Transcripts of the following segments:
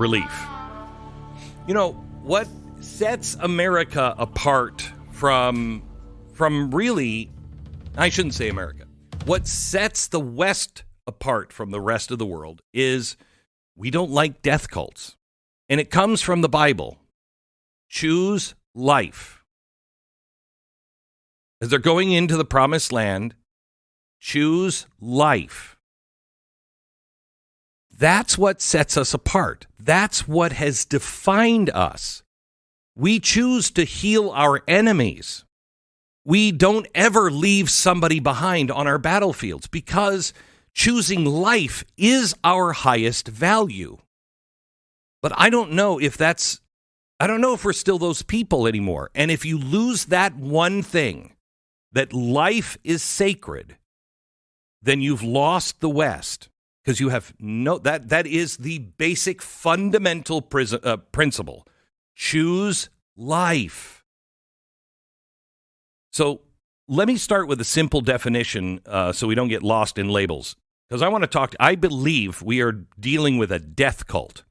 relief. You know, what sets America apart from really, I shouldn't say America. What sets the West apart from the rest of the world is we don't like death cults. And it comes from the Bible. Choose life. As they're going into the promised land, choose life. That's what sets us apart. That's what has defined us. We choose to heal our enemies. We don't ever leave somebody behind on our battlefields because choosing life is our highest value. But I don't know if we're still those people anymore. And if you lose that one thing, that life is sacred, then you've lost the West. Because you have that is the basic fundamental principle. Choose life. So let me start with a simple definition so we don't get lost in labels. Because I believe we are dealing with a death cult.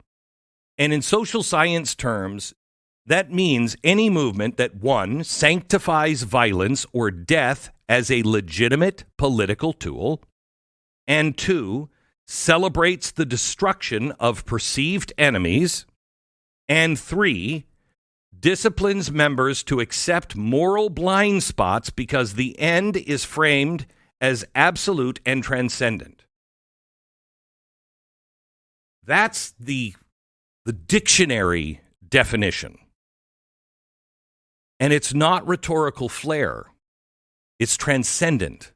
And in social science terms, that means any movement that, one, sanctifies violence or death as a legitimate political tool, and two, celebrates the destruction of perceived enemies, and three, disciplines members to accept moral blind spots because the end is framed as absolute and transcendent. That's the dictionary definition. And it's not rhetorical flair. It's transcendent.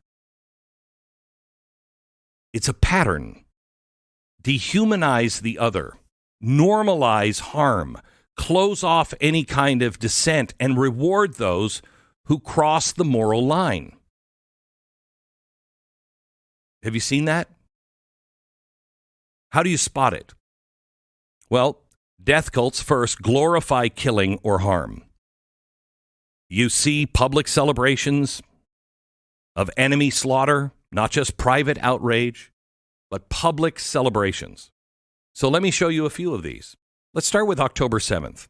It's a pattern. Dehumanize the other, normalize harm, close off any kind of dissent, and reward those who cross the moral line. Have you seen that? How do you spot it? Well, death cults first glorify killing or harm. You see public celebrations of enemy slaughter, not just private outrage, but public celebrations. So let me show you a few of these. Let's start with October 7th.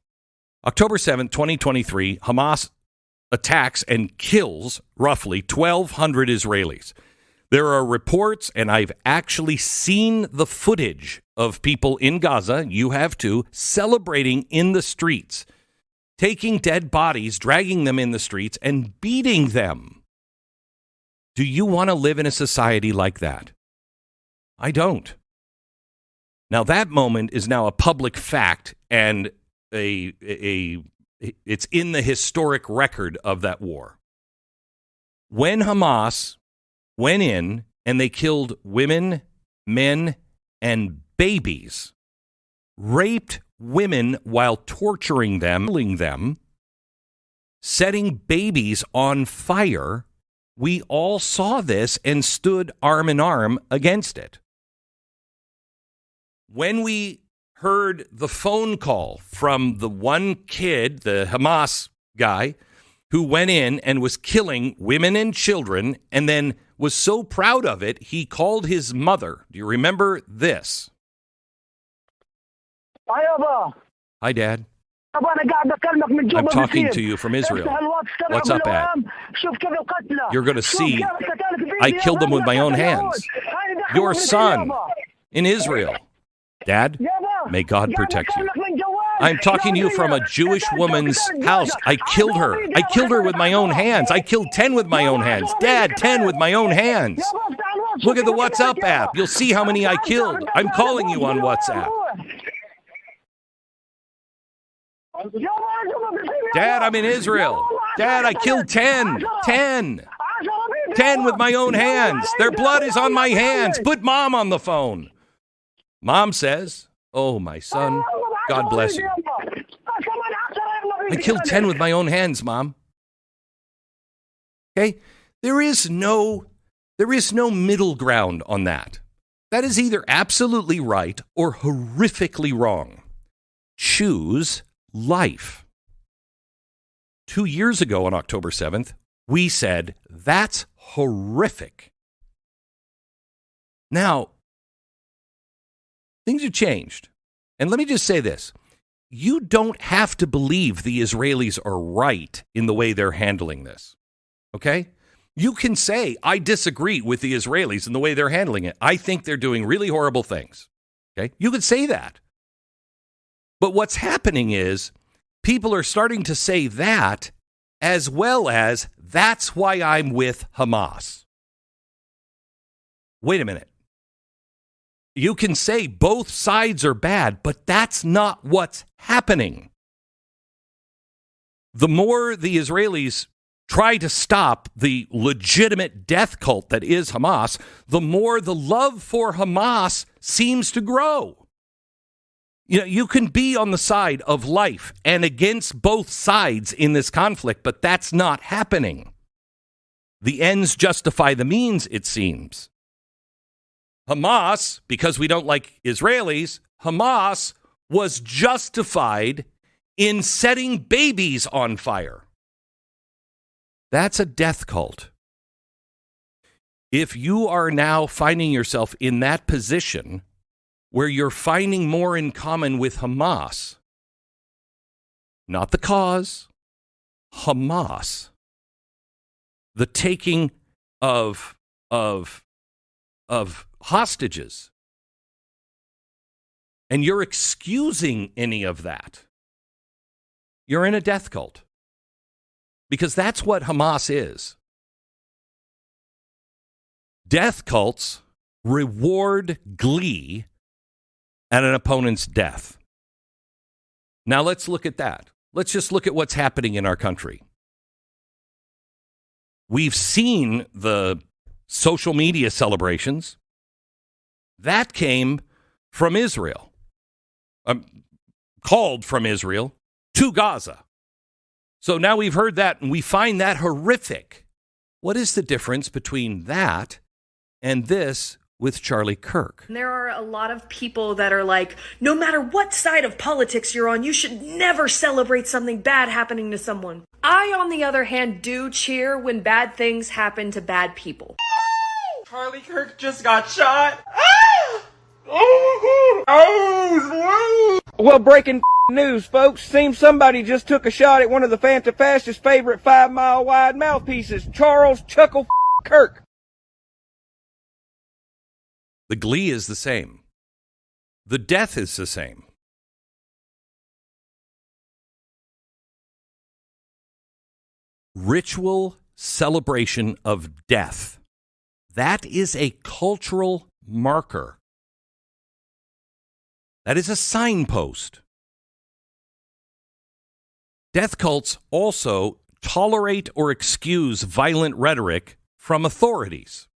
October 7th, 2023, Hamas attacks and kills roughly 1,200 Israelis. There are reports, and I've actually seen the footage of people in Gaza, you have too, celebrating in the streets, taking dead bodies, dragging them in the streets, and beating them. Do you want to live in a society like that? I don't. Now, that moment is now a public fact, and it's in the historic record of that war. When Hamas went in and they killed women, men, and babies, raped women while torturing them, killing them, setting babies on fire, we all saw this and stood arm in arm against it. When we heard the phone call from the one kid, the Hamas guy, who went in and was killing women and children and then was so proud of it, he called his mother. Do you remember this? Hi, Dad. I'm talking to you from Israel. What's up, Ab? You're going to see I killed them with my own hands. Your son in Israel. Dad, may God protect you. I'm talking to you from a Jewish woman's house. I killed her. I killed her with my own hands. I killed 10 with my own hands. Dad, 10 with my own hands. Look at the WhatsApp app. You'll see how many I killed. I'm calling you on WhatsApp. Dad, I'm in Israel. Dad, I killed 10. 10. 10 with my own hands. Their blood is on my hands. Put Mom on the phone. Mom says, oh, my son, God bless you. I killed 10 with my own hands, Mom. Okay? There is no middle ground on that. That is either absolutely right or horrifically wrong. Choose life. 2 years ago on October 7th, we said, that's horrific. Now, things have changed. And let me just say this. You don't have to believe the Israelis are right in the way they're handling this. Okay? You can say, I disagree with the Israelis in the way they're handling it. I think they're doing really horrible things. Okay? You could say that. But what's happening is people are starting to say that as well as that's why I'm with Hamas. Wait a minute. You can say both sides are bad, but that's not what's happening. The more the Israelis try to stop the legitimate death cult that is Hamas, the more the love for Hamas seems to grow. You know, you can be on the side of life and against both sides in this conflict, but that's not happening. The ends justify the means, it seems. Hamas, because we don't like Israelis, Hamas was justified in setting babies on fire. That's a death cult. If you are now finding yourself in that position where you're finding more in common with Hamas, not the cause, Hamas, the taking of hostages, and you're excusing any of that, you're in a death cult. Because that's what Hamas is. Death cults reward glee at an opponent's death. Now let's look at that. Let's just look at what's happening in our country. We've seen the social media celebrations. That came from Israel, called from Israel to Gaza. So now we've heard that and we find that horrific. What is the difference between that and this with Charlie Kirk? There are a lot of people that are like, no matter what side of politics you're on, you should never celebrate something bad happening to someone. I, on the other hand, do cheer when bad things happen to bad people. Charlie Kirk just got shot. Well, breaking news, folks. Seems somebody just took a shot at one of the Fanta-Fastest favorite 5-mile wide mouthpieces, Charles Chuckle Kirk. The glee is the same. The death is the same. Ritual celebration of death. That is a cultural marker. That is a signpost. Death cults also tolerate or excuse violent rhetoric from authorities.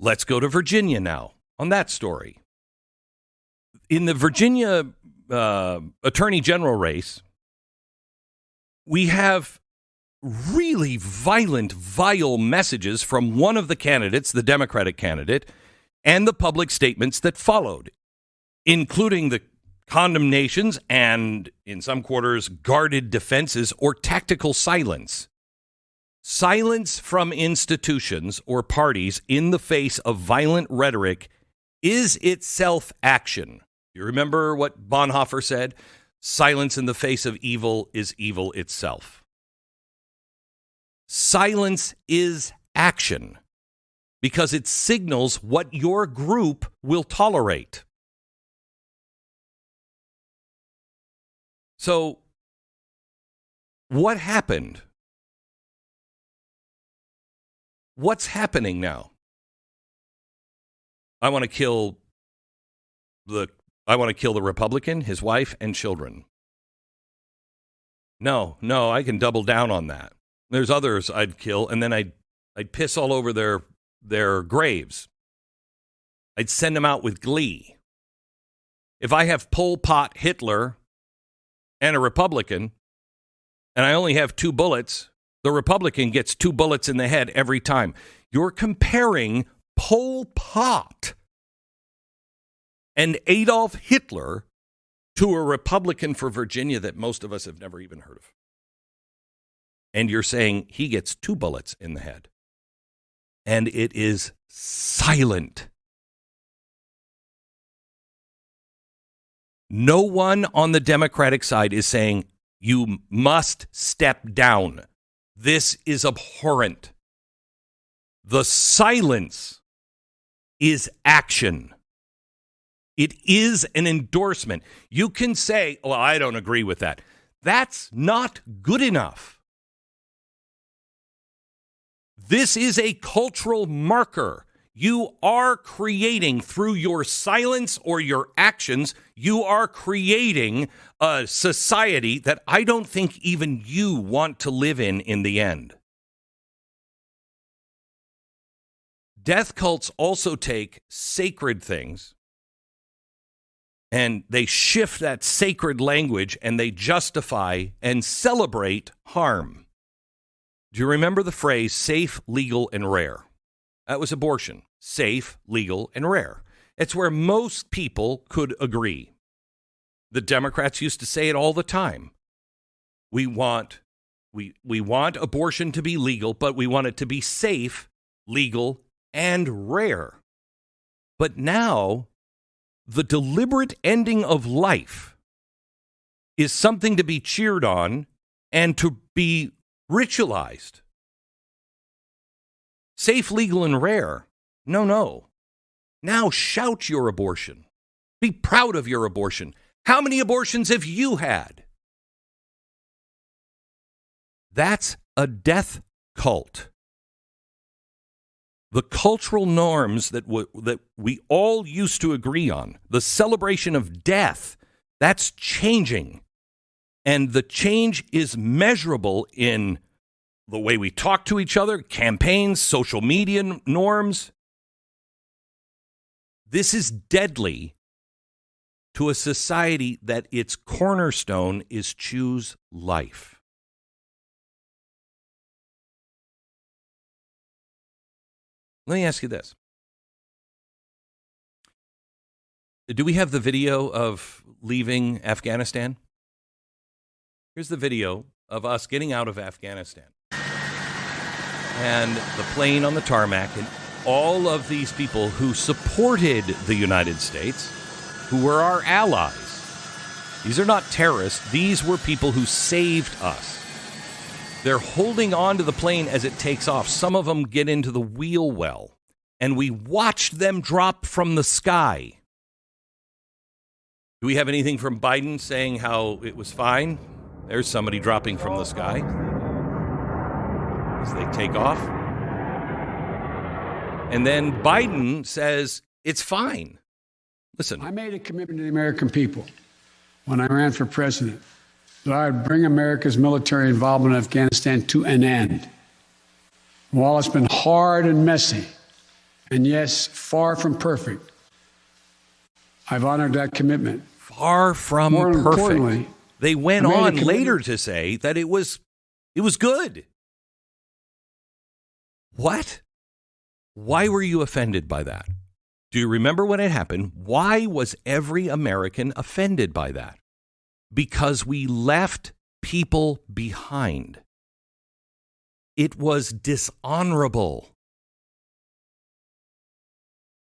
Let's go to Virginia now on that story. In the Virginia Attorney General race, we have really violent, vile messages from one of the candidates, the Democratic candidate, and the public statements that followed, including the condemnations and, in some quarters, guarded defenses or tactical silence. Silence from institutions or parties in the face of violent rhetoric is itself action. You remember what Bonhoeffer said? Silence in the face of evil is evil itself. Silence is action because it signals what your group will tolerate. So, what happened? What's happening now? I want to kill the Republican, his wife, and children. No, I can double down on that. There's others I'd kill, and then I'd piss all over their graves. I'd send them out with glee. If I have Pol Pot, Hitler, and a Republican, and I only have 2 bullets, the Republican gets 2 bullets in the head every time. You're comparing Pol Pot and Adolf Hitler to a Republican for Virginia that most of us have never even heard of. And you're saying he gets 2 bullets in the head. And it is silent. No one on the Democratic side is saying you must step down. This is abhorrent. The silence is action. It is an endorsement. You can say, well, I don't agree with that. That's not good enough. This is a cultural marker. You are creating, through your silence or your actions, you are creating a society that I don't think even you want to live in the end. Death cults also take sacred things and they shift that sacred language and they justify and celebrate harm. Do you remember the phrase safe, legal, and rare? That was abortion. Safe, legal, and rare. It's where most people could agree. The Democrats used to say it all the time. We want abortion to be legal, but we want it to be safe, legal, and rare. But now, the deliberate ending of life is something to be cheered on and to be ritualized. Safe, legal, and rare. No. Now shout your abortion. Be proud of your abortion. How many abortions have you had? That's a death cult. The cultural norms that we all used to agree on, the celebration of death, that's changing. And the change is measurable in the way we talk to each other, campaigns, social media norms. This is deadly to a society that its cornerstone is choose life. Let me ask you this. Do we have the video of leaving Afghanistan? Here's the video of us getting out of Afghanistan. And the plane on the tarmac and all of these people who supported the United States, who were our allies. These are not terrorists. These were people who saved us. They're holding on to the plane as it takes off. Some of them get into the wheel well, and we watched them drop from the sky. Do we have anything from Biden saying how it was fine? There's somebody dropping from the sky as they take off. And then Biden says it's fine. Listen. I made a commitment to the American people when I ran for president that I would bring America's military involvement in Afghanistan to an end. While it's been hard and messy, and yes, far from perfect, I've honored that commitment. Far from perfect. They went on later to say that it was good. What? Why were you offended by that? Do you remember when it happened? Why was every American offended by that? Because we left people behind. It was dishonorable.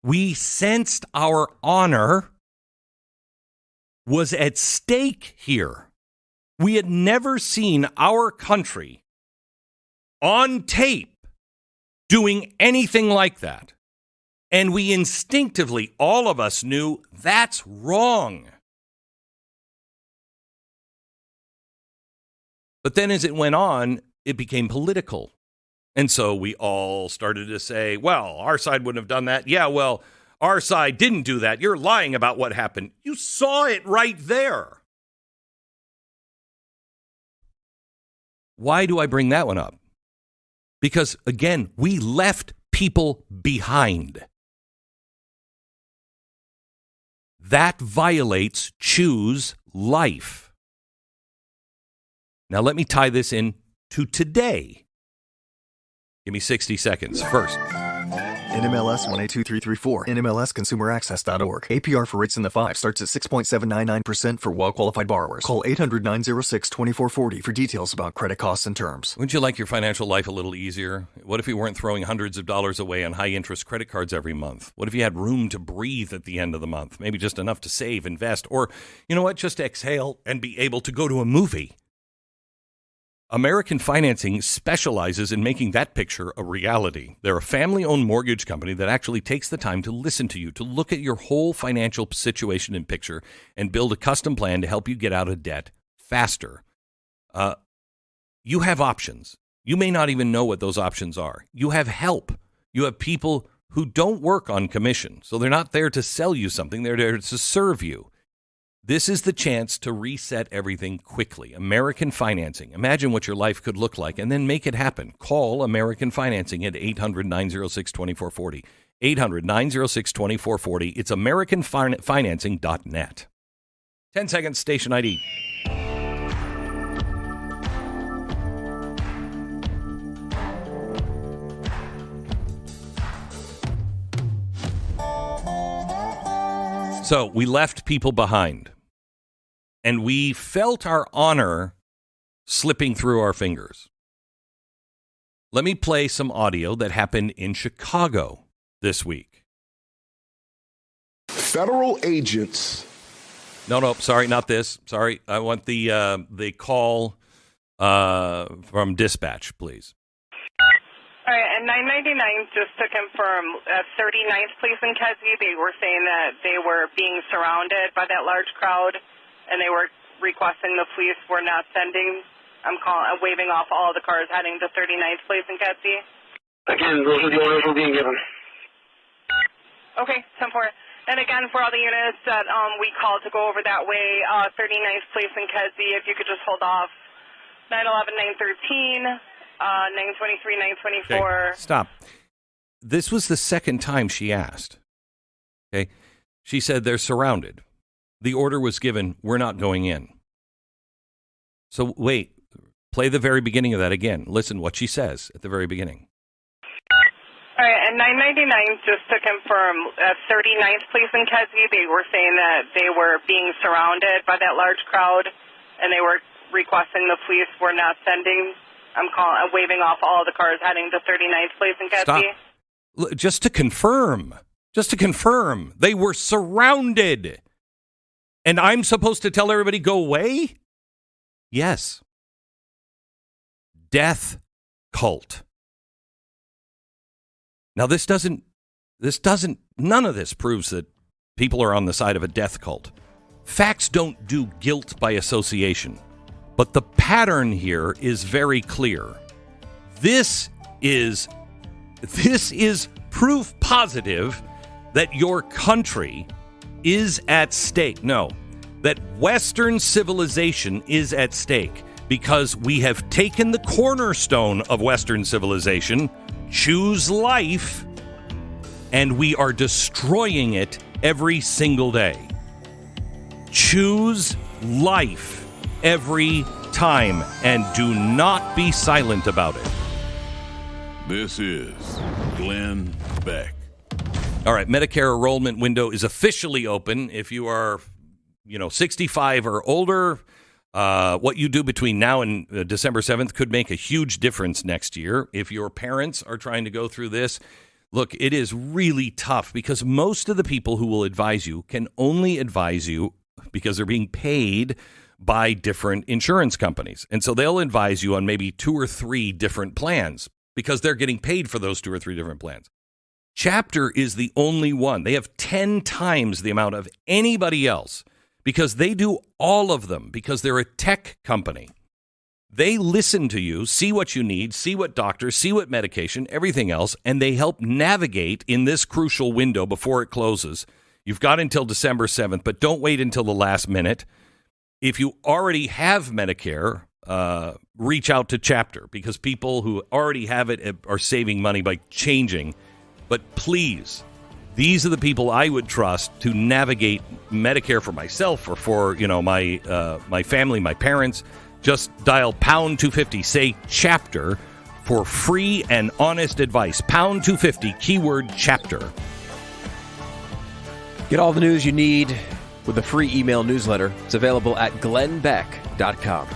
We sensed our honor was at stake here. We had never seen our country on tape doing anything like that. And we instinctively, all of us knew that's wrong. But then as it went on, it became political. And so we all started to say, well, our side wouldn't have done that. Yeah, well, our side didn't do that. You're lying about what happened. You saw it right there. Why do I bring that one up? Because, again, we left people behind. That violates choose life. Now, let me tie this in to today. Give me 60 seconds. First, NMLS 182334. NMLSConsumerAccess.org. APR for rates in the 5 starts at 6.799% for well-qualified borrowers. Call 800-906-2440 for details about credit costs and terms. Wouldn't you like your financial life a little easier? What if you weren't throwing hundreds of dollars away on high-interest credit cards every month? What if you had room to breathe at the end of the month? Maybe just enough to save, invest, or, you know what, just exhale and be able to go to a movie. American Financing specializes in making that picture a reality. They're a family-owned mortgage company that actually takes the time to listen to you, to look at your whole financial situation and picture, and build a custom plan to help you get out of debt faster. You have options. You may not even know what those options are. You have help. You have people who don't work on commission, so they're not there to sell you something. They're there to serve you. This is the chance to reset everything quickly. American Financing. Imagine what your life could look like and then make it happen. Call American Financing at 800-906-2440. 800-906-2440. It's AmericanFinancing.net. 10 seconds, station ID. So we left people behind, and we felt our honor slipping through our fingers. Let me play some audio that happened in Chicago this week. Federal agents. No, sorry, not this. Sorry, I want the call from dispatch, please. All right, and 999 just to confirm, 39th Police in Kedzie, they were saying that they were being surrounded by that large crowd, and they were requesting the police were not sending. I'm waving off all the cars heading to 39th Police in Kedzie. Again, those are the orders we're being given. Okay, 10-4. And again, for all the units that we called to go over that way, 39th Police in Kedzie, if you could just hold off 911, 913. 923, 924. Okay, stop. This was the second time she asked. Okay. She said they're surrounded. The order was given, we're not going in. So wait, play the very beginning of that again. Listen what she says at the very beginning. All right, and 999, just to confirm, 39th Police in Kedzie, they were saying that they were being surrounded by that large crowd, and they were requesting the police were not sending. I'm waving off all the cars heading to 39th Police in Kedzie. Stop. Just to confirm, they were surrounded. And I'm supposed to tell everybody go away? Yes. Death cult. Now none of this proves that people are on the side of a death cult. Facts don't do guilt by association. But the pattern here is very clear. This is proof positive that your country is at stake. No, that Western civilization is at stake because we have taken the cornerstone of Western civilization, choose life, and we are destroying it every single day. Choose life. Every time, and do not be silent about it. This is Glenn Beck. All right, Medicare enrollment window is officially open. If you are, 65 or older, what you do between now and December 7th could make a huge difference next year. If your parents are trying to go through this, look, it is really tough because most of the people who will advise you can only advise you because they're being paid by different insurance companies. And so they'll advise you on maybe 2 or 3 different plans because they're getting paid for those 2 or 3 different plans. Chapter is the only one. They have 10 times the amount of anybody else because they do all of them because they're a tech company. They listen to you, see what you need, see what doctors, see what medication, everything else, and they help navigate in this crucial window before it closes. You've got until December 7th, but don't wait until the last minute. If you already have Medicare, reach out to Chapter because people who already have it are saving money by changing. But please, these are the people I would trust to navigate Medicare for myself or for my family, my parents. Just dial pound 250, say Chapter for free and honest advice. Pound 250, keyword chapter. Get all the news you need with a free email newsletter. It's available at glennbeck.com.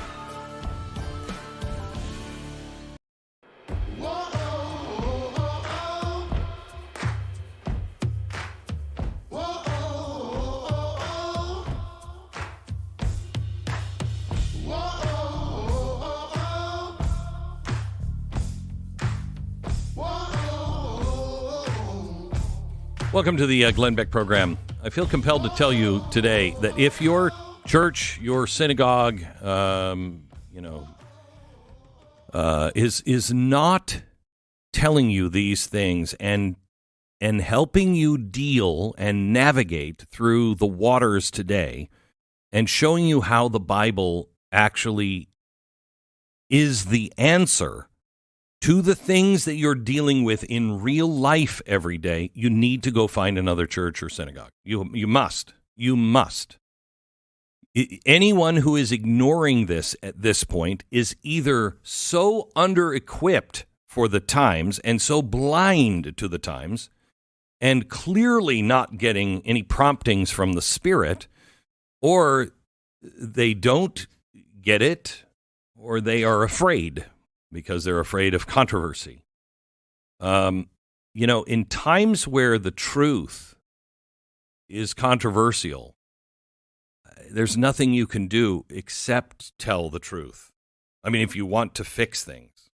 Welcome to the Glenn Beck Program. I feel compelled to tell you today that if your church, your synagogue, is not telling you these things and helping you deal and navigate through the waters today and showing you how the Bible actually is the answer to the things that you're dealing with in real life every day, you need to go find another church or synagogue. You must. You must. Anyone who is ignoring this at this point is either so under-equipped for the times and so blind to the times and clearly not getting any promptings from the Spirit, or they don't get it, or they are afraid because they're afraid of controversy. In times where the truth is controversial, there's nothing you can do except tell the truth. I mean, if you want to fix things.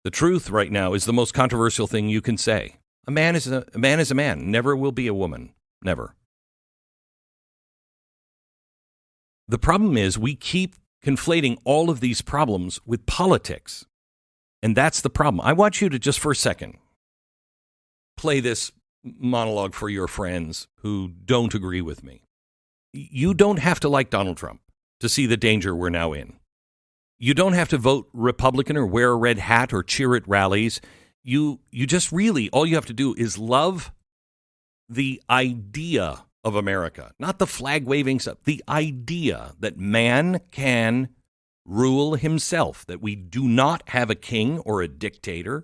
The truth right now is the most controversial thing you can say. A man is a man, never will be a woman. Never. The problem is we keep conflating all of these problems with politics. And that's the problem. I want you to just for a second play this monologue for your friends who don't agree with me. You don't have to like Donald Trump to see the danger we're now in. You don't have to vote Republican or wear a red hat or cheer at rallies. You just really, all you have to do is love the idea of America, not the flag-waving stuff, the idea that man can rule himself, that we do not have a king or a dictator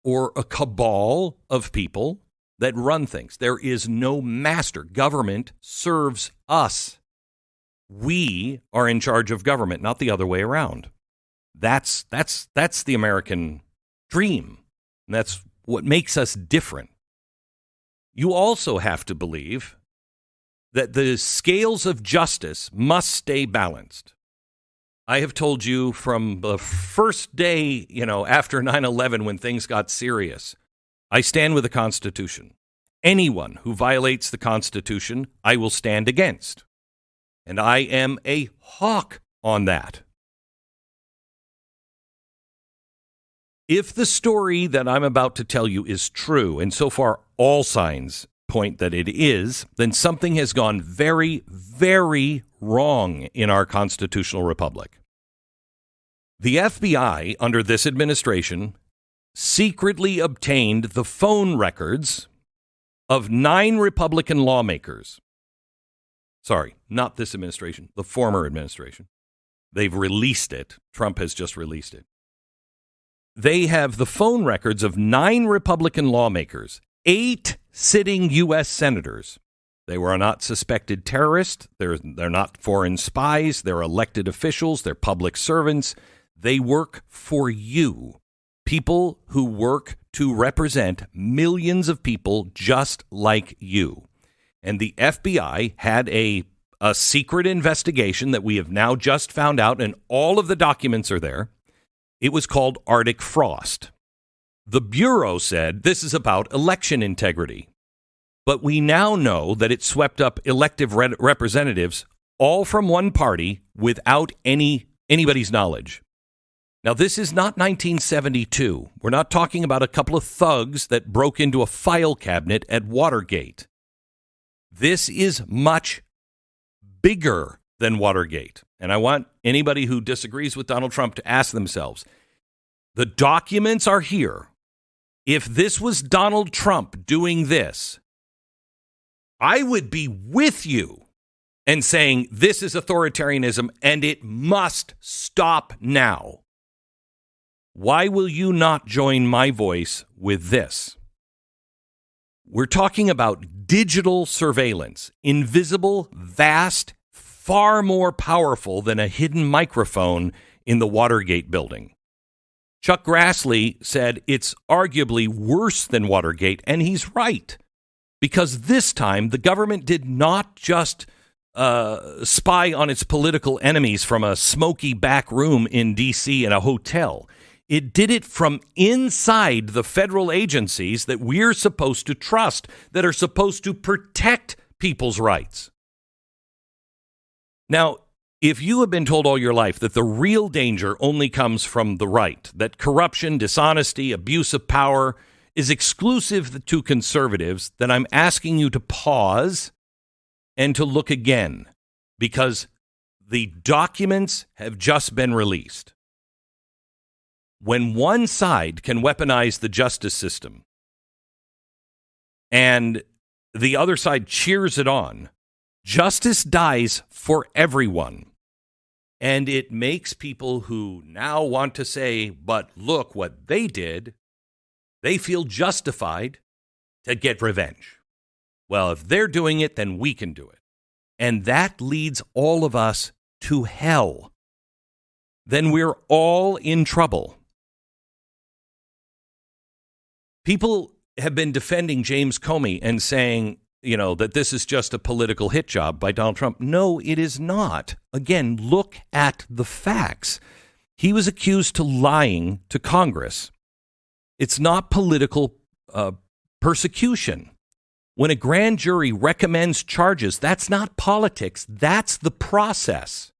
or a cabal of people that run things. There is no master. Government serves us. We are in charge of government, not the other way around. That's the American dream. And that's what makes us different. You also have to believe that the scales of justice must stay balanced. I have told you from the first day, after 9/11 when things got serious, I stand with the Constitution. Anyone who violates the Constitution, I will stand against. And I am a hawk on that. If the story that I'm about to tell you is true, and so far all signs point that it is, then something has gone very, very wrong in our constitutional republic. The FBI, under this administration, secretly obtained the phone records of 9 Republican lawmakers. Sorry, not this administration, the former administration. They've released it. Trump has just released it. They have the phone records of 9 Republican lawmakers, 8 sitting U.S. senators. They were not suspected terrorists. They're not foreign spies. They're elected officials. They're public servants. They work for you. People who work to represent millions of people just like you. And the FBI had a secret investigation that we have now just found out, and all of the documents are there. It was called Arctic Frost. The Bureau said this is about election integrity. But we now know that it swept up elective representatives, all from one party, without anybody's knowledge. Now, this is not 1972. We're not talking about a couple of thugs that broke into a file cabinet at Watergate. This is much bigger than Watergate. And I want anybody who disagrees with Donald Trump to ask themselves, the documents are here. If this was Donald Trump doing this, I would be with you and saying this is authoritarianism and it must stop now. Why will you not join my voice with this? We're talking about digital surveillance, invisible, vast, far more powerful than a hidden microphone in the Watergate building. Chuck Grassley said it's arguably worse than Watergate, and he's right. Because this time, the government did not just spy on its political enemies from a smoky back room in D.C. in a hotel. It did it from inside the federal agencies that we're supposed to trust, that are supposed to protect people's rights. Now, if you have been told all your life that the real danger only comes from the right, that corruption, dishonesty, abuse of power is exclusive to conservatives, then I'm asking you to pause and to look again, because the documents have just been released. When one side can weaponize the justice system and the other side cheers it on, justice dies for everyone. And it makes people who now want to say, but look what they did, they feel justified to get revenge. Well, if they're doing it, then we can do it. And that leads all of us to hell. Then we're all in trouble. People have been defending James Comey and saying, that this is just a political hit job by Donald Trump. No, it is not. Again, look at the facts. He was accused to lying to Congress. It's not political persecution. When a grand jury recommends charges, that's not politics. That's the process.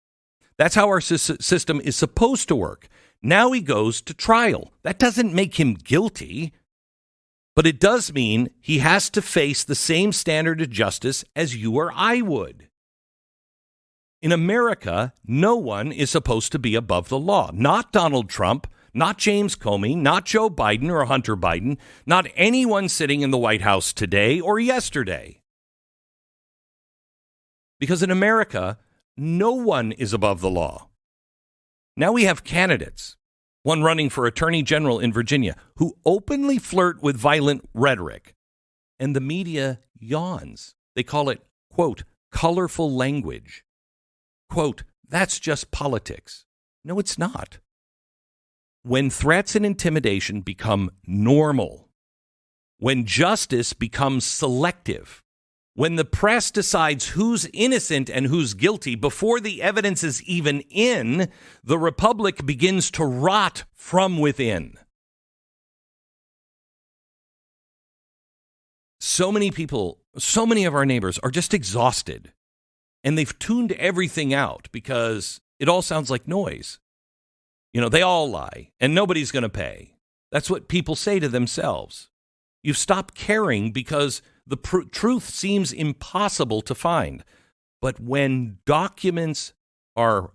That's how our system is supposed to work. Now he goes to trial. That doesn't make him guilty. But it does mean he has to face the same standard of justice as you or I would. In America, no one is supposed to be above the law. Not Donald Trump, not James Comey, not Joe Biden or Hunter Biden, not anyone sitting in the White House today or yesterday. Because in America, no one is above the law. Now we have candidates. One running for attorney general in Virginia, who openly flirt with violent rhetoric. And the media yawns. They call it, quote, colorful language. Quote, that's just politics. No, it's not. When threats and intimidation become normal, when justice becomes selective, when the press decides who's innocent and who's guilty before the evidence is even in, the republic begins to rot from within. So many people, so many of our neighbors are just exhausted, and they've tuned everything out because it all sounds like noise. They all lie, and nobody's going to pay. That's what people say to themselves. You've stopped caring because the truth seems impossible to find. But when documents are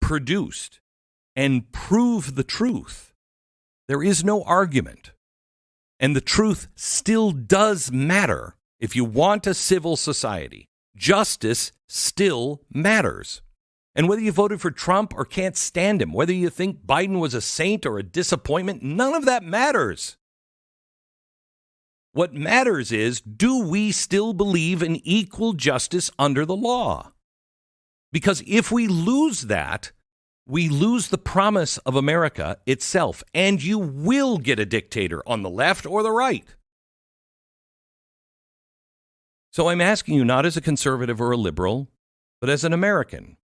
produced and prove the truth, there is no argument. And the truth still does matter. If you want a civil society, justice still matters. And whether you voted for Trump or can't stand him, whether you think Biden was a saint or a disappointment, none of that matters. What matters is, do we still believe in equal justice under the law? Because if we lose that, we lose the promise of America itself, and you will get a dictator on the left or the right. So I'm asking you, not as a conservative or a liberal, but as an American,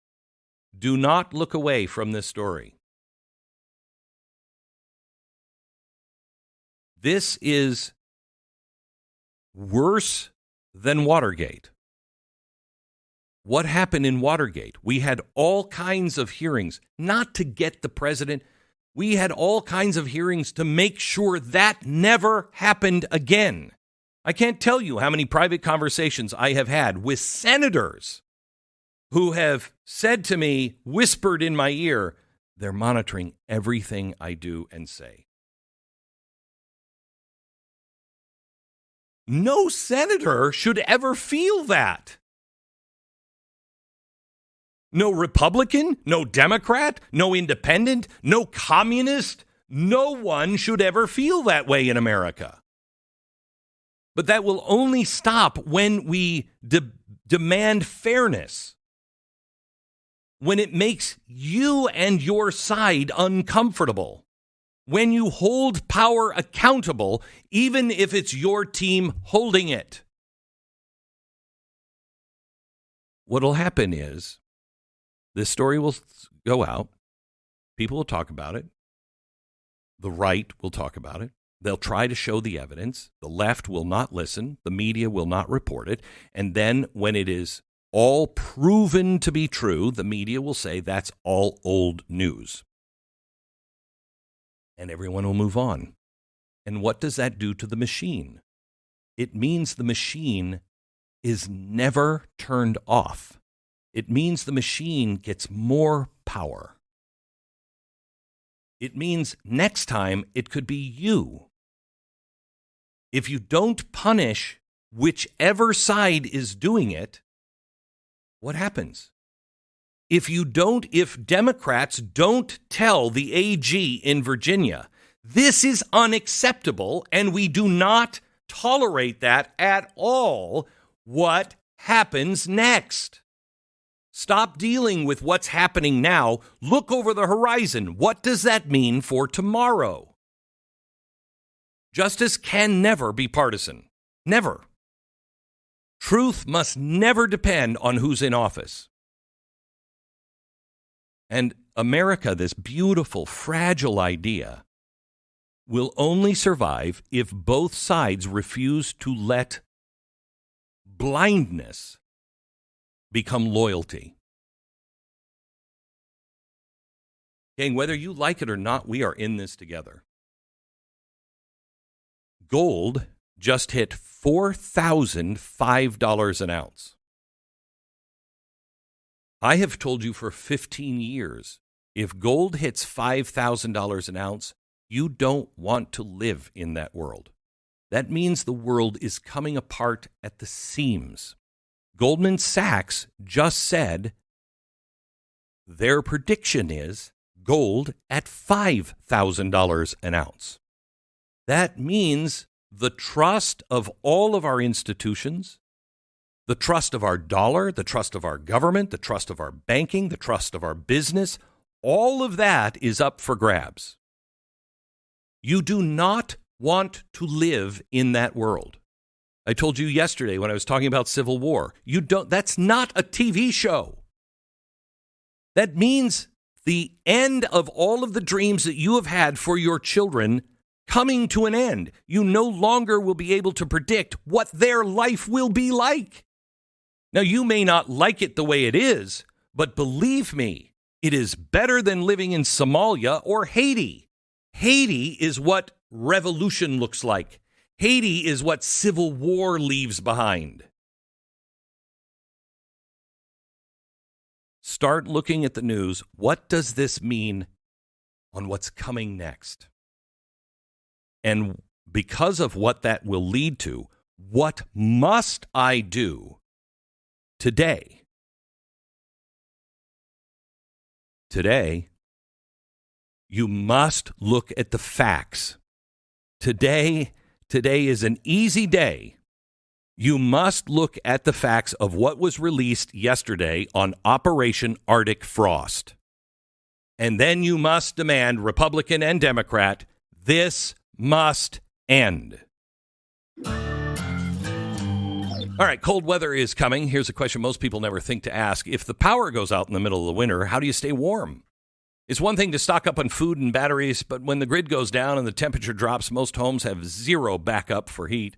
do not look away from this story. This is worse than Watergate. What happened in Watergate? We had all kinds of hearings, not to get the president. We had all kinds of hearings to make sure that never happened again. I can't tell you how many private conversations I have had with senators who have said to me, whispered in my ear, they're monitoring everything I do and say. No senator should ever feel that. No Republican, no Democrat, no independent, no communist. No one should ever feel that way in America. But that will only stop when we demand fairness. When it makes you and your side uncomfortable. When you hold power accountable, even if it's your team holding it. What'll happen is this story will go out. People will talk about it. The right will talk about it. They'll try to show the evidence. The left will not listen. The media will not report it. And then when it is all proven to be true, the media will say that's all old news. And everyone will move on. And what does that do to the machine? It means the machine is never turned off. It means the machine gets more power. It means next time it could be you. If you don't punish whichever side is doing it, what happens? If Democrats don't tell the AG in Virginia, this is unacceptable and we do not tolerate that at all, what happens next? Stop dealing with what's happening now. Look over the horizon. What does that mean for tomorrow? Justice can never be partisan. Never. Truth must never depend on who's in office. And America, this beautiful, fragile idea, will only survive if both sides refuse to let blindness become loyalty. Gang, whether you like it or not, we are in this together. Gold just hit $4,005 an ounce. I have told you for 15 years, if gold hits $5,000 an ounce, you don't want to live in that world. That means the world is coming apart at the seams. Goldman Sachs just said their prediction is gold at $5,000 an ounce. That means the trust of all of our institutions, the trust of our dollar, the trust of our government, the trust of our banking, the trust of our business, all of that is up for grabs. You do not want to live in that world. I told you yesterday when I was talking about civil war, that's not a TV show. That means the end of all of the dreams that you have had for your children coming to an end. You no longer will be able to predict what their life will be like. Now, you may not like it the way it is, but believe me, it is better than living in Somalia or Haiti. Haiti is what revolution looks like. Haiti is what civil war leaves behind. Start looking at the news. What does this mean on what's coming next? And because of what that will lead to, what must I do today? Today, you must look at the facts. Today is an easy day. You must look at the facts of what was released yesterday on Operation Arctic Frost. And then you must demand, Republican and Democrat, this must end. All right, cold weather is coming. Here's a question most people never think to ask. If the power goes out in the middle of the winter, how do you stay warm? It's one thing to stock up on food and batteries, but when the grid goes down and the temperature drops, most homes have zero backup for heat.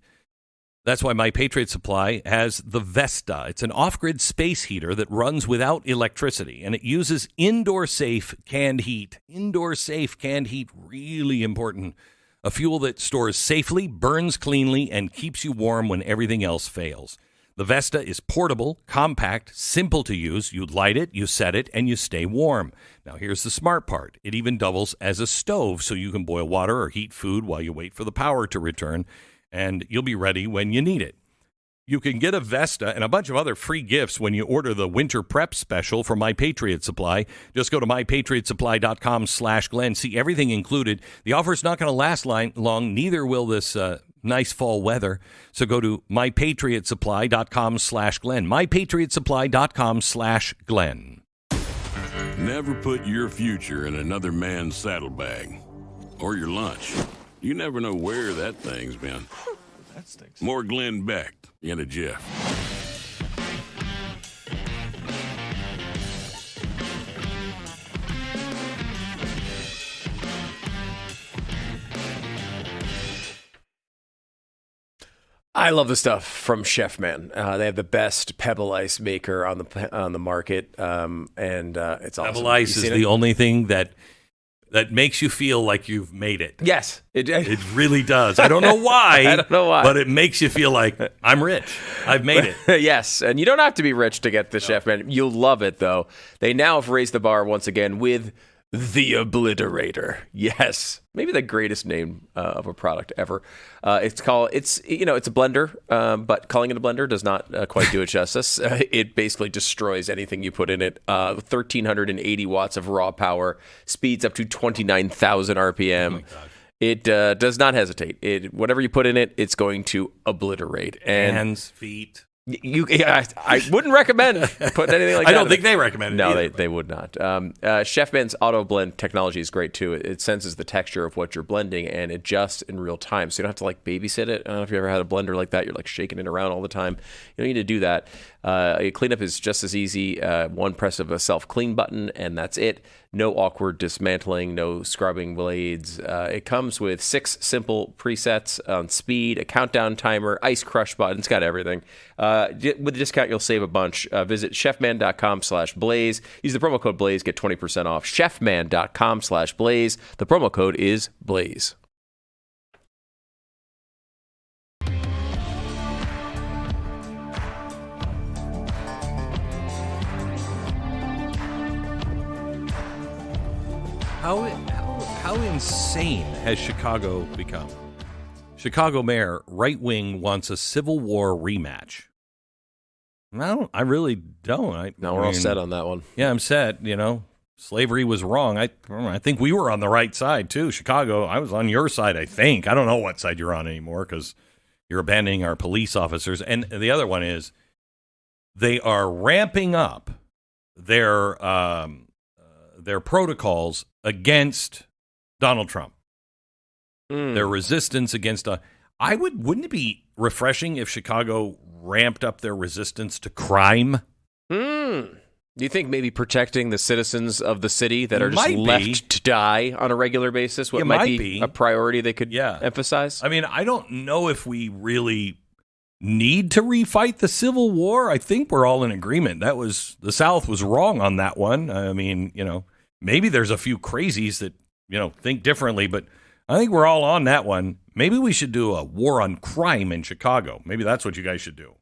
That's why My Patriot Supply has the Vesta. It's an off-grid space heater that runs without electricity, and it uses indoor-safe canned heat. Indoor-safe canned heat, really important. A fuel that stores safely, burns cleanly, and keeps you warm when everything else fails. The Vesta is portable, compact, simple to use. You light it, you set it, and you stay warm. Now, here's the smart part. It even doubles as a stove, so you can boil water or heat food while you wait for the power to return, and you'll be ready when you need it. You can get a Vesta and a bunch of other free gifts when you order the Winter Prep Special from My Patriot Supply. Just go to mypatriotsupply.com/Glenn. See everything included. The offer's not going to last long. Neither will this nice fall weather. So go to mypatriotsupply.com/Glenn. mypatriotsupply.com/Glenn. Never put your future in another man's saddlebag or your lunch. You never know where that thing's been. That stinks. More Glenn Beck in a jiff. I love the stuff from Chef Man. They have the best pebble ice maker on the market, and it's awesome. Pebble ice is the only thing that makes you feel like you've made it. Yes, it really does. I don't know why. I don't know why, but it makes you feel like I'm rich. I've made it. Yes, and you don't have to be rich to get the Chef Man. You'll love it though. They now have raised the bar once again with the Obliterator. Yes, maybe the greatest name of a product ever. It's a blender, but calling it a blender does not quite do it justice. It basically destroys anything you put in it. 1,380 watts of raw power, speeds up to 29,000 RPM. Oh my God. It does not hesitate. Whatever you put in it, it's going to obliterate. And hands, feet. I wouldn't recommend putting anything like that. I don't think they recommend it. No, they would not. Chef Man's auto blend technology is great too. It senses the texture of what you're blending and adjusts in real time, so you don't have to like babysit it. I don't know if you ever had a blender like that. You're like shaking it around all the time. You don't need to do that. Cleanup is just as easy. One press of a self clean button and that's it. No awkward dismantling, no scrubbing blades. It comes with 6 simple presets on speed, a countdown timer, ice crush button. It's got everything. With the discount, you'll save a bunch. Visit chefman.com/blaze. Use the promo code Blaze, get 20% off. Chefman.com/blaze. The promo code is Blaze. How insane has Chicago become? Chicago mayor, right wing, wants a Civil War rematch. I really don't. We're all set on that one. Yeah, I'm set. Slavery was wrong. I think we were on the right side too. Chicago, I was on your side. I think. I don't know what side you're on anymore because you're abandoning our police officers. And the other one is they are ramping up their protocols against Donald Trump. Their resistance against wouldn't it be refreshing if Chicago ramped up their resistance to crime? Do you think maybe protecting the citizens of the city that are just left to die on a regular basis might be a priority they could emphasize? I mean, I don't know if we really need to refight the Civil War. I think we're all in agreement. The South was wrong on that one. I mean, maybe there's a few crazies that, think differently, but I think we're all on that one. Maybe we should do a war on crime in Chicago. Maybe that's what you guys should do.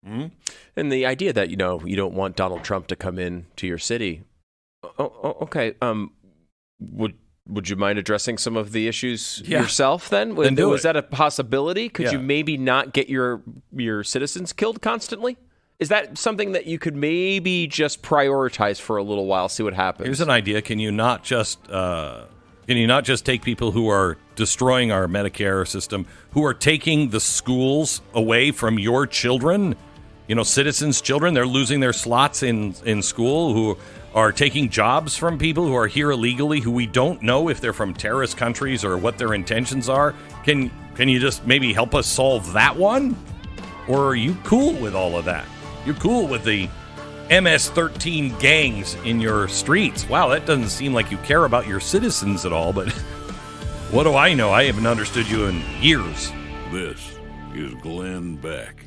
Mm-hmm. And the idea that, you don't want Donald Trump to come in to your city. Okay. Would you mind addressing some of the issues yourself then? Was that a possibility? Could you maybe not get your citizens killed constantly? Is that something that you could maybe just prioritize for a little while, see what happens? Here's an idea. Can you not just take people who are destroying our Medicare system, who are taking the schools away from your children, citizens' children? They're losing their slots in school, who are taking jobs from people who are here illegally, who we don't know if they're from terrorist countries or what their intentions are. Can you just maybe help us solve that one? Or are you cool with all of that? You're cool with the MS-13 gangs in your streets. Wow, that doesn't seem like you care about your citizens at all, but what do I know? I haven't understood you in years. This is Glenn Beck.